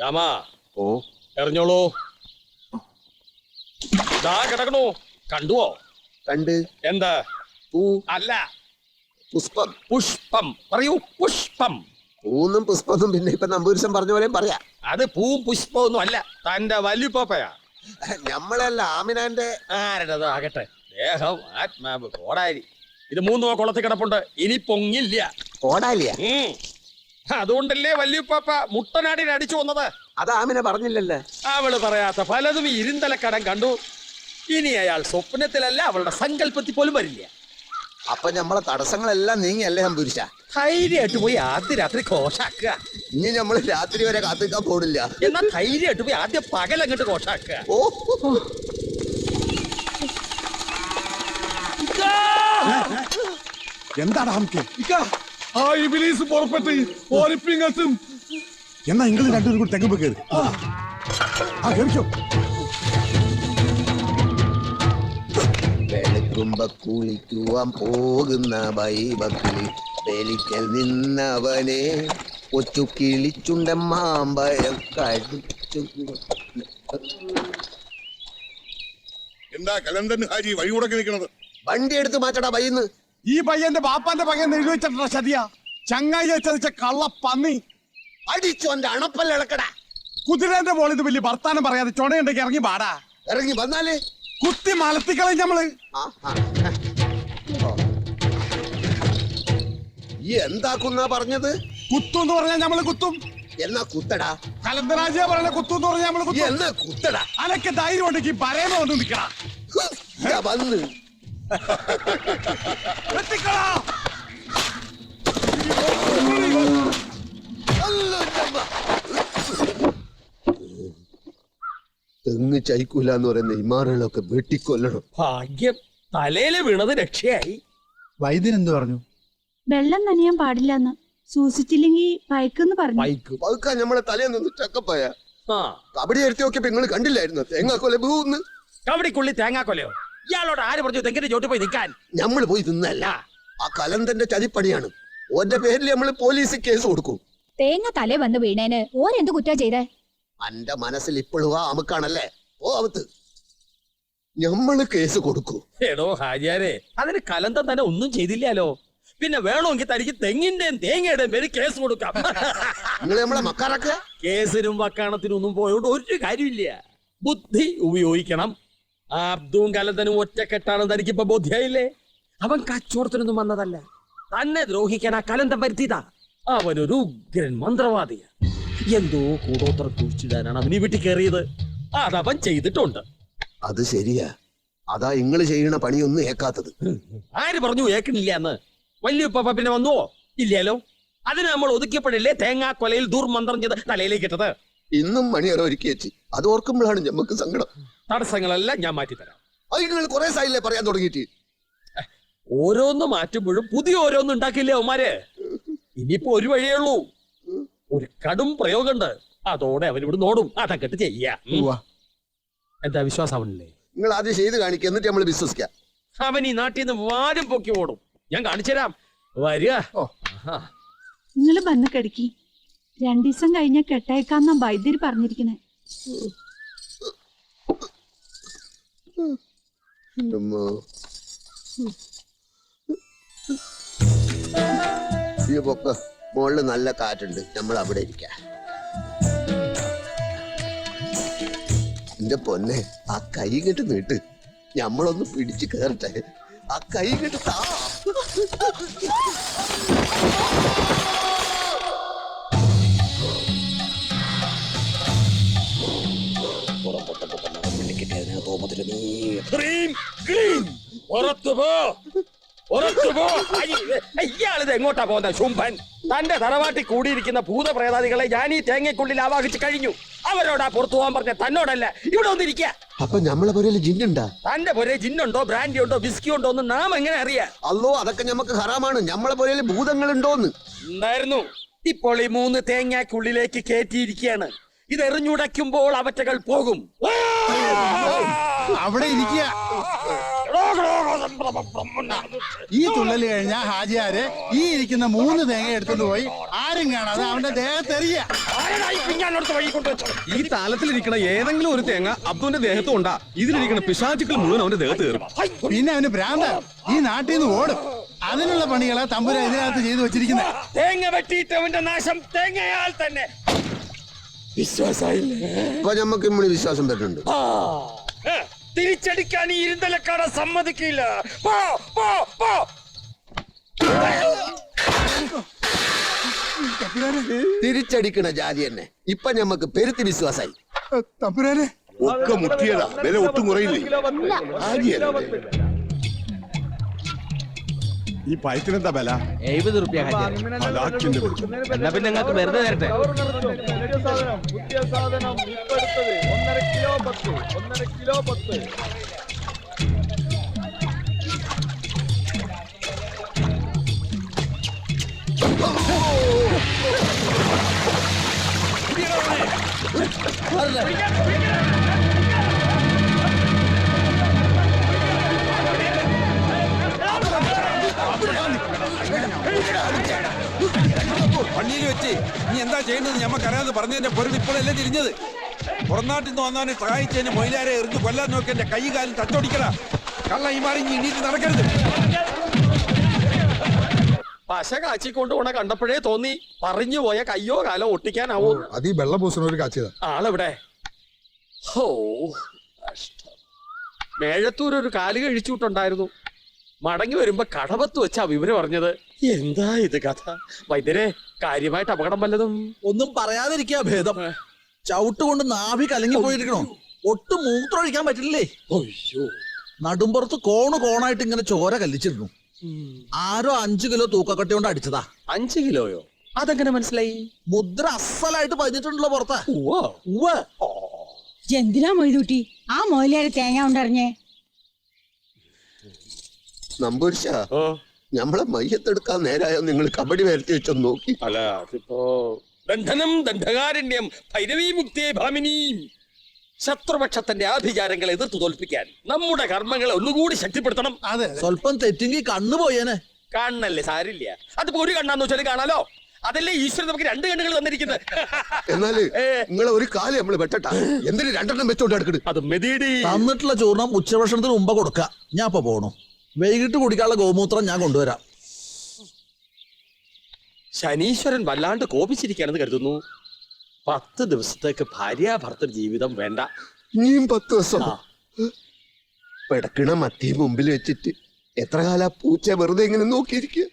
രാമ ഓ എറിഞ്ഞോളൂ. ദാ കിടക്കണു. കണ്ടുവോ? കണ്ട്. എന്താ? പൂ അല്ല, പുഷ്പം. പുഷ്പം. പറയൂ, പുഷ്പം. പൂന്നും പുഷ്പം പിന്നെ ഇപ്പൊ നമ്പൂരിശൻ പറഞ്ഞ പോലെ പറയാ. അത് പൂവും പുഷ്പമൊന്നും അല്ല, തന്റെ വല്യുപ്പയാ. നമ്മളല്ല ആമിനാന്റെ. ആരുടേതോ ആകട്ടെ, ദേഹം ആത്മാവ് കോടാലി. ഇത് 3 കുളത്തിൽ കിടപ്പുണ്ട്, ഇനി പൊങ്ങില്ല. കോടാലിയ? അതുകൊണ്ടല്ലേ വല്യുപ്പ മുട്ടനാടിനെ അടിച്ചു വന്നത്. അത് ആമിന പറഞ്ഞില്ലല്ലേ. അവള് പറയാത്ത പലതും ഈ ഇരുന്തലക്കടം കണ്ടു. ഇനി അയാൾ സ്വപ്നത്തിലല്ല, അവളുടെ സങ്കല്പത്തിൽ പോലും വരില്ല. അപ്പൊ നമ്മളെ തടസ്സങ്ങളെല്ലാം നീങ്ങിയല്ലേ നമ്പൂരിശ? ധൈര്യമായിട്ട് പോയി ആദ്യ രാത്രി കോശാക്കുക. ഇനി നമ്മള് രാത്രി വരെ കാത്തിക്കാൻ പോടില്ല. എന്നാ ധൈര്യമായിട്ട് പോയി ആദ്യം പകലങ്ങോട്ട് കോശാക്കുക. ഓ എന്താണ് ഹംക്ക്? ആ ഇബ്ലീസ് പുറപ്പെട്ട് ഓരിപ്പിങ്ങത്തും. എന്നാ നിങ്ങൾ രണ്ടുപേരും കൂടി തെങ്ങുമ്പോ കയറി. കേറിക്കോ. വെളുക്കുമ്പോ കുളിക്കുവാൻ പോകുന്ന ബൈബക്കിളി വെലിക്കൽ നിന്നവനെ കൊച്ചു കിളിച്ചുണ്ട മാമ്പഴം കടിച്ചു. എന്താ കലന്തൻ ഹാജി വഴി മുടക്കി നിൽക്കണത്? വണ്ടി എടുത്ത് മാറ്റടാ ബൈന്ന്. ഈ പയ്യന്റെ ബാപ്പാന്റെ പയ്യൻ എഴുതി വെച്ചിട്ടുള്ള ചതിയാ. ചങ്ങായി ചതിച്ച കള്ള പന്നി. അടിച്ചു എന്റെ അണപ്പല്ല ഇളക്കടാ. കുതിരേന്റെ മോളിൽ ഇത് വലിയ വർത്താനം പറയാതെ ചുണയുണ്ടെങ്കിൽ ഇറങ്ങി പാടാ. ഇറങ്ങി വന്നാലേ കുത്തി മലത്തിക്കളയും നമ്മള്. ഈ എന്താക്കുന്ന പറഞ്ഞത്? കുത്തും എന്ന് പറഞ്ഞാൽ നമ്മള് കുത്തും. എന്നാ കുത്തടാ. കലന്തരാജിയ പറഞ്ഞ കുത്തും എന്ന് പറഞ്ഞാൽ നമ്മള് കുത്തും. എന്നാ കുത്തടാ. അനക്ക് ധൈര്യം ഉണ്ടെങ്കിൽ പരേമ വന്ന് നിക്കടാ. വന്ന് തെങ്ങ് ചൈക്കൂലെന്ന് പറയുന്ന ഇമാറുകളൊക്കെ വെട്ടിക്കൊല്ലണം. ഭാഗ്യം, തലയില് വീണത് രക്ഷയായി. വൈദ്യൻ എന്ത് പറഞ്ഞു? വെള്ളം നനയാൻ പാടില്ലെന്ന്, സൂക്ഷിച്ചില്ലെങ്കിൽ പയക്കെന്ന് പറഞ്ഞു. പതുക്കാൻ നമ്മളെ തലേന്ന് ചക്കപ്പായ കബഡി എടുത്തി നോക്കിയപ്പോ നിങ്ങൾ കണ്ടില്ലായിരുന്നു തേങ്ങാക്കൊല ഭൂന്ന്. കബഡിക്കുള്ളി തേങ്ങാക്കൊലയോ? ഇയാളോട് ആര് പറഞ്ഞു തെങ്ങിന്റെ ചോട്ട് പോയി നിൽക്കാൻ? നമ്മള് പോയി തിന്നല്ല, ആ കലന്തന്റെ ചതിപ്പണിയാണ്. ഓന്റെ പേരിൽ നമ്മള് പോലീസിൽ കേസ് കൊടുക്കും. തേങ്ങ തലേ വന്ന് വീണേന് ഓരെന്ത് കുറ്റാ ചെയ്തേ? അന്റെ മനസ്സിൽ ഇപ്പോഴും ആ അമുക്കാണല്ലേ? ഓ അവത്ത് ഞമ്മള് കേസ് കൊടുക്കും. എടോ ഹാജിയാരെ, അതിന് കലന്തം തന്നെ ഒന്നും ചെയ്തില്ലല്ലോ. പിന്നെ വേണമെങ്കിൽ തനിക്ക് തെങ്ങിന്റെയും തേങ്ങയുടെയും പേര് കേസ് കൊടുക്കാം. നിങ്ങൾ നമ്മളെ മക്കാറൊക്കെ കേസിനും വക്കാണത്തിനും ഒന്നും പോയോണ്ട് ഒരു കാര്യമില്ല. ബുദ്ധി ഉപയോഗിക്കണം. അബ്ദും കലന്തനും ഒറ്റക്കെട്ടാണ് തനിക്കിപ്പോ ബോധ്യായില്ലേ? അവൻ കച്ചവടത്തിനൊന്നും വന്നതല്ല, തന്നെ ദ്രോഹിക്കാൻ ആ കലന്തം വരുത്തിയതാ. അവനൊരു ഉഗ്രൻ മന്ത്രവാദിയ. എന്തോ കൂടോത്രം കുഴിച്ചിടാനാണ് അവന് വീട്ടിൽ കയറിയത്. അതവൻ ചെയ്തിട്ടുണ്ട്. അത് ശരിയാ. അതാ ഇങ്ങള് ചെയ്യണ പണിയൊന്നും ഏക്കാത്തത്. ആര് പറഞ്ഞു ഏക്കണില്ല എന്ന്? വല്യുപ്പ പിന്നെ വന്നുവോ? ഇല്ലല്ലോ. അതിന് നമ്മൾ ഒതുക്കിയപ്പോഴല്ലേ തേങ്ങാക്കൊലയിൽ ദുർമന്ത്രം ചെയ്ത് തലയിലേക്ക് ഇട്ടത്. ഇന്നും മണിയറ ഒരുക്കി വെച്ച് അത് ഓർക്കുമ്പോഴാണ് ഞമ്മക്ക് സങ്കടം. തടസ്സങ്ങളെല്ലാം ഞാൻ മാറ്റിത്തരാം. അത് നിങ്ങൾ കുറെ സായില്ലേ പറയാൻ തുടങ്ങിയിട്ട്. ഓരോന്ന് മാറ്റുമ്പോഴും പുതിയ ഓരോന്ന് ഉണ്ടാക്കില്ലേ അവന്മാര്. ഇനിയിപ്പോ ഒരു വഴിയേ ഉള്ളൂ, ഒരു കടും പ്രയോഗമുണ്ട്. അതോടെ അവനിവിടെ നോടും. അതങ്ങട്ട് ചെയ്യാം. എന്താ വിശ്വാസം അവനില്ലേ? നിങ്ങൾ ആദ്യം ചെയ്ത് കാണിക്കുക, എന്നിട്ട് നമ്മൾ വിശ്വസിക്കാം. അവൻ ഈ നാട്ടിൽ നിന്ന് വാരും പൊക്കി ഓടും. ഞാൻ കാണിച്ചു തരാം, വരിക. നിങ്ങള് വന്ന് കിടക്കി. 2 ദിവസം കഴിഞ്ഞ കെട്ടയക്കാന്നാ വൈദ്യര് പറഞ്ഞിരിക്കണേ. മോളില് നല്ല കാറ്റുണ്ട്, നമ്മൾ അവിടെ ഇരിക്കാം. എന്റെ പൊന്നെ, ആ കൈ കെട്ട് നീട്ട്, ഞമ്മളൊന്ന് പിടിച്ചു കേറട്ടെ. ആ കൈ കെട്ട് താ. ഇയാളിത് എങ്ങോട്ടാ പോകുന്ന ശുംഭൻ? തന്റെ തറവാട്ടിൽ കൂടിയിരിക്കുന്ന ഭൂതപ്രേതാദികളെ ഞാൻ ഈ തേങ്ങയ്ക്കുള്ളിൽ ആവാഹിച്ചു കഴിഞ്ഞു. അവരോടാ പുറത്തു പോകാൻ പറഞ്ഞ തന്നോടല്ല, ഇവിടെ ഒന്നിരിക്കുക. അപ്പൊ നമ്മളെ പുരയില് ജിന്നുണ്ടാ? തന്റെ പുര ജിന്നുണ്ടോ, ബ്രാൻഡി ഉണ്ടോ, വിസ്കി ഉണ്ടോ എന്ന് നാം എങ്ങനെ അറിയാം? അല്ലോ, അതൊക്കെ നമുക്ക് ഹറാമാണ്. നമ്മളെ പുരയില് ഭൂതങ്ങളുണ്ടോന്ന് ഉണ്ടായിരുന്നു. ഇപ്പോൾ ഈ 3 തേങ്ങയ്ക്കുള്ളിലേക്ക് കയറ്റിയിരിക്കുകയാണ്. ഇത് എറിഞ്ഞുടയ്ക്കുമ്പോൾ അവറ്റകൾ പോകും. അവിടെ ഇരിക്കുക. ഈ തുള്ളല് കഴിഞ്ഞാ ഹാജിയാര് ഈ ഇരിക്കുന്ന 3 തേങ്ങ എടുത്തോണ്ട് പോയി ആരും കാണാതെ അവന്റെ ദേഹത്തെറിയ. ഈ താലത്തിലിരിക്കണ ഏതെങ്കിലും ഒരു തേങ്ങ അബ്ദുവിന്റെ ദേഹത്തും ഉണ്ടാ. ഇതിലിരിക്കണ പിശാചുക്കൾ മുഴുവൻ അവന്റെ ദേഹത്ത് കയറും. പിന്നെ അവന് ഭ്രാന്ത ഈ നാട്ടിൽ നിന്ന് ഓടും. അതിനുള്ള പണികളാ തമ്പുരാൻ ഇതിനകത്ത് ചെയ്തു വെച്ചിരിക്കുന്നത്. തേങ്ങ വെട്ടിയിട്ടവന്റെ നാശം തേങ്ങയാൽ തന്നെ. വിശ്വാസായില്ലേ? അപ്പൊ ഞമ്മക്ക് ഇമ്മണി വിശ്വാസം വരുന്നുണ്ട്. തിരിച്ചടിക്കാൻ ഈ ഇരുന്തലക്കാട സമ്മതിക്കില്ല. പോ, പോ, പോ. തിരിച്ചടിക്കണ ജാതി തന്നെ ഇപ്പൊ ഞമ്മക്ക് പെരുത്തി വിശ്വാസായി. തമ്പുരാനെ ഒക്കെ മുക്കിയതാ, വില ഒട്ടും കുറയില്ലേ? ഹാജിയല്ലേ? ഈ പൈത്തിനെന്താ ബല? 70 റുപ്യ ഹലാക്കിന്റെ വിളി. എന്നാ പിന്നെ നിങ്ങൾക്ക് വെറുതെ തരട്ടെ. പള്ളിയിൽ വെച്ച് നീ എന്താ ചെയ്യുന്നത് ഞമ്മക്കറിയാതെ പറഞ്ഞതിന്റെ പൊരുൾ ഇപ്പോഴല്ലേ തിരിഞ്ഞത്. പുറനാട്ടിൽ നിന്ന് വന്നവനെ സഹായിച്ചതിന് മൊയിലാരെ എറിഞ്ഞ് കൊല്ലാൻ നോക്കി എന്റെ കൈ കാലും തച്ചോടിക്കടാ. കള്ള ഈ മാറി ഇണീറ്റ് നടക്കരുത്. പശ കാച്ചിക്കൊണ്ട് പോണ കണ്ടപ്പോഴേ തോന്നി പറഞ്ഞു പോയ കയ്യോ കാലോ ഒട്ടിക്കാനാവൂ. അത് ഈ വെള്ളപൂസണ ഒരു കാച്ചിയതാ. ആളെവിടെ? ഹോ, കഷ്ടം. മേഴത്തൂർ ഒരു കാല് കഴിച്ചുവിട്ടുണ്ടായിരുന്നു. മടങ്ങി വരുമ്പോ കടവത്ത് വെച്ചാ വിവരം അറിഞ്ഞത്. എന്താ ഇത് കഥ? വൈദ്യരെ, കാര്യമായിട്ട് അപകടം വല്ലതും? ഒന്നും പറയാതിരിക്കാ ഭേദം. ചവിട്ട് കൊണ്ട് നാഭി കലങ്ങി പോയിരിക്കണോ? ഒട്ടും മൂത്രമൊഴിക്കാൻ പറ്റില്ലേ? അയ്യോ, നടുമ്പുറത്ത് കോണായിട്ട് ഇങ്ങനെ ചോര കല്ലിച്ചിരുന്നു. ആരോ 5 കിലോ തൂക്കക്കട്ടി കൊണ്ട് അടിച്ചതാ. 5 കിലോയോ? അതെങ്ങനെ മനസ്സിലായി? മുദ്ര അസലായിട്ട് പതിഞ്ഞിട്ടുണ്ടല്ലോ പുറത്ത്. ഉവ്വ്. എന്തിനാ മൊയ്തൂട്ടി ആ മൊയിലേറെ തേങ്ങ ഉണ്ടറിഞ്ഞേ? നമ്പൂരിശ, ഞമ്മളെ മയ്യത്തെടുക്കാൻ നേരായോ നിങ്ങൾ കബഡി വരത്തി വെച്ചൊന്ന് നോക്കി. അല്ല, അതിപ്പോ ബന്ധനം ദണ്ഡകാരണ്യം ഭൈരവീ മുക്തിയെ ഭാമിനീം. ശത്രുപക്ഷത്തിന്റെ ആഭിചാരങ്ങളെ എതിർത്ത് തോൽപ്പിക്കാൻ നമ്മുടെ കർമ്മങ്ങളെ ഒന്നുകൂടി ശക്തിപ്പെടുത്തണം. അതെ സ്വല്പം തെറ്റെങ്കിൽ കണ്ണു പോയേനെ. കാണണല്ലേ, സാരില്ല. അതിപ്പോ ഒരു കണ്ണാന്ന് വെച്ചാൽ കാണാലോ. അതല്ലേ ഈശ്വരൻ നമുക്ക് 2 കണ്ണുകൾ തന്നിരിക്കുന്നത്. എന്നാല് നിങ്ങളെ ഒരു കാല് നമ്മള് വെട്ടട്ടാ. എന്തിന് 2 വെച്ചോണ്ട് എടുക്കട്? അത് മെതിയടി. തന്നിട്ടുള്ള ചൂർണം ഉച്ചഭക്ഷണത്തിന് മുമ്പ് കൊടുക്ക. ഞാൻ ഇപ്പൊ പോണു. വൈകിട്ട് കുടിക്കാനുള്ള ഗോമൂത്രം ഞാൻ കൊണ്ടുവരാം. ശനീശ്വരൻ വല്ലാണ്ട് കോപിച്ചിരിക്കുകയാണെന്ന് കരുതുന്നു. 10 ദിവസത്തേക്ക് ഭാര്യാഭർത്തൃ ജീവിതം വേണ്ട. ഇനിയും 10 ദിവസം പെടക്കണ മത്തി മുമ്പിൽ വെച്ചിട്ട് എത്ര കാല പൂച്ച വെറുതെ ഇങ്ങനെ നോക്കിയിരിക്കുക.